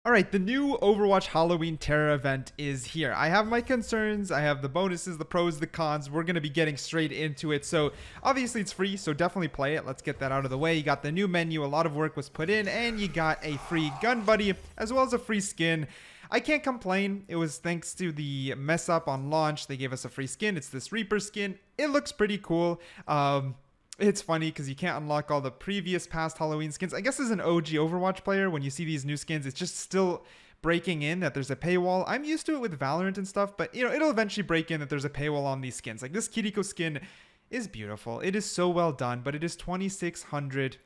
Alright, the new Overwatch Halloween Terror event is here. I have my concerns, I have the bonuses, the pros, the cons. We're going to be getting straight into it. So obviously it's free, so definitely play it. Let's get that out of the way. You got the new menu, a lot of work was put in, and you got a free gun buddy, as well as a free skin. I can't complain. It was thanks to the mess up on launch. They gave us a free skin. It's this Reaper skin. It looks pretty cool. It's funny because you can't unlock all the previous past Halloween skins. I guess as an OG Overwatch player, when you see these new skins, it's just still breaking in that there's a paywall. I'm used to it with Valorant and stuff, but you know, it'll eventually break in that there's a paywall on these skins. Like this Dittoz skin is beautiful. It is so well done, but it is 2,600,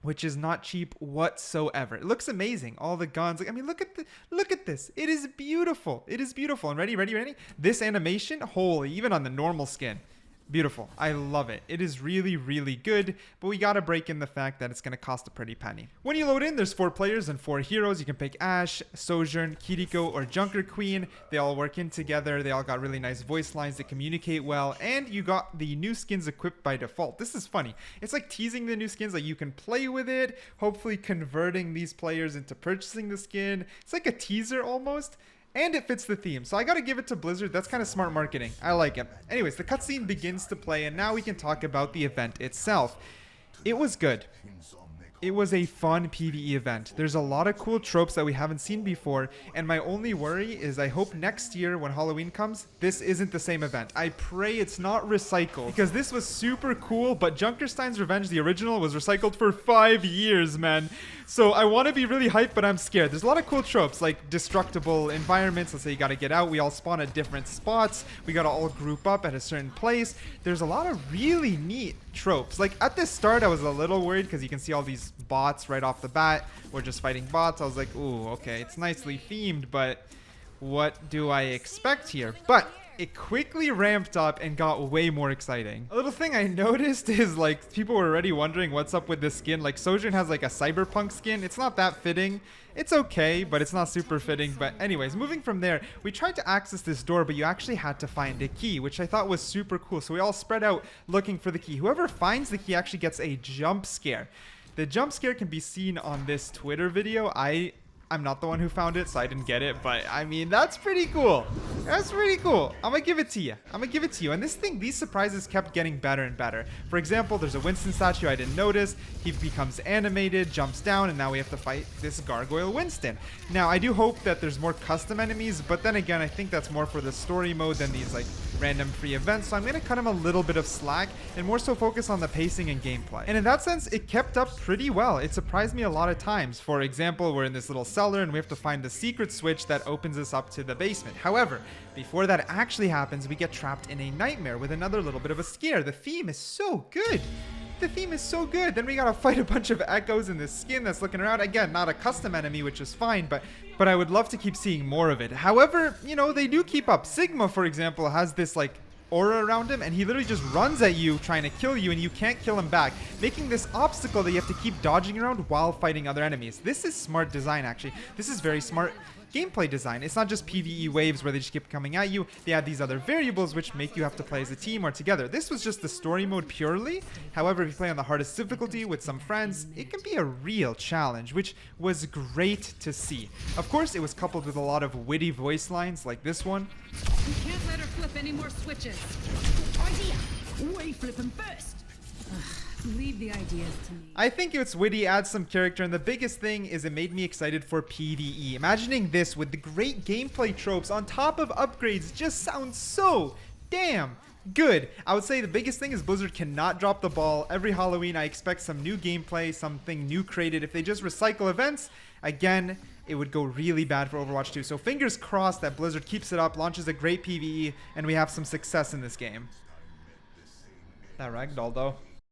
which is not cheap whatsoever. It looks amazing. All the guns. Like, I mean, look at this. It is beautiful. It is beautiful. And ready? This animation, holy, even on the normal skin. Beautiful. I love it. It is really, really good, but we gotta break in the fact that it's gonna cost a pretty penny. When you load in, there's 4 players and 4 heroes. You can pick Ashe, Sojourn, Kiriko, or Junker Queen. They all work in together. They all got really nice voice lines that communicate well, and you got the new skins equipped by default. This is funny. It's like teasing the new skins, like you can play with it, hopefully converting these players into purchasing the skin. It's like a teaser almost. And it fits the theme, so I gotta give it to Blizzard. That's kind of smart marketing. I like it. Anyways, the cutscene begins to play, and now we can talk about the event itself. It was good. It was a fun PvE event. There's a lot of cool tropes that we haven't seen before, and my only worry is I hope next year when Halloween comes, this isn't the same event. I pray it's not recycled, because this was super cool, but Junkerstein's Revenge, the original, was recycled for 5 years, man. So I want to be really hyped, but I'm scared. There's a lot of cool tropes, like destructible environments. Let's say you got to get out. We all spawn at different spots. We got to all group up at a certain place. There's a lot of really neat tropes. Like at the start, I was a little worried because you can see all these bots right off the bat. We're just fighting bots. I was like, ooh, okay, it's nicely themed, but what do I expect here? But it quickly ramped up and got way more exciting. A little thing I noticed is like people were already wondering what's up with this skin. Like Sojourn has like a cyberpunk skin. It's not that fitting. It's okay, but it's not super fitting. But anyways, moving from there, we tried to access this door, but you actually had to find a key, which I thought was super cool. So we all spread out looking for the key. Whoever finds the key actually gets a jump scare. The jump scare can be seen on this Twitter video. I'm not the one who found it, so I didn't get it, but I mean, that's pretty cool. That's pretty cool. I'm gonna give it to you. And this thing, these surprises kept getting better and better. For example, there's a Winston statue I didn't notice. He becomes animated, jumps down, and now we have to fight this Gargoyle Winston. Now, I do hope that there's more custom enemies, but then again, I think that's more for the story mode than these like random free events, so I'm gonna cut him a little bit of slack and more so focus on the pacing and gameplay. And in that sense, it kept up pretty well. It surprised me a lot of times. For example, we're in this little cellar and we have to find the secret switch that opens us up to the basement. However, before that actually happens, we get trapped in a nightmare with another little bit of a scare. The theme is so good. The theme is so good. Then we gotta fight a bunch of echoes in this skin that's looking around. Again, not a custom enemy, which is fine, but I would love to keep seeing more of it. However, you know, they do keep up. Sigma, for example, has this like aura around him, and he literally just runs at you trying to kill you, and you can't kill him back, making this obstacle that you have to keep dodging around while fighting other enemies. This is smart design, actually. This is very smart gameplay design. It's not just PvE waves where they just keep coming at you. They add these other variables which make you have to play as a team or together. This was just the story mode purely. However, if you play on the hardest difficulty with some friends, it can be a real challenge, which was great to see. Of course, it was coupled with a lot of witty voice lines like this one. You can't let her flip any more switches. Idea. We flip him first. Leave the ideas to me. I think it's witty, adds some character, and the biggest thing is it made me excited for PvE. Imagining this with the great gameplay tropes on top of upgrades just sounds so damn good. I would say the biggest thing is Blizzard cannot drop the ball. Every Halloween I expect some new gameplay, something new created. If they just recycle events, again, it would go really bad for Overwatch 2. So fingers crossed that Blizzard keeps it up, launches a great PvE, and we have some success in this game. That ragdoll though.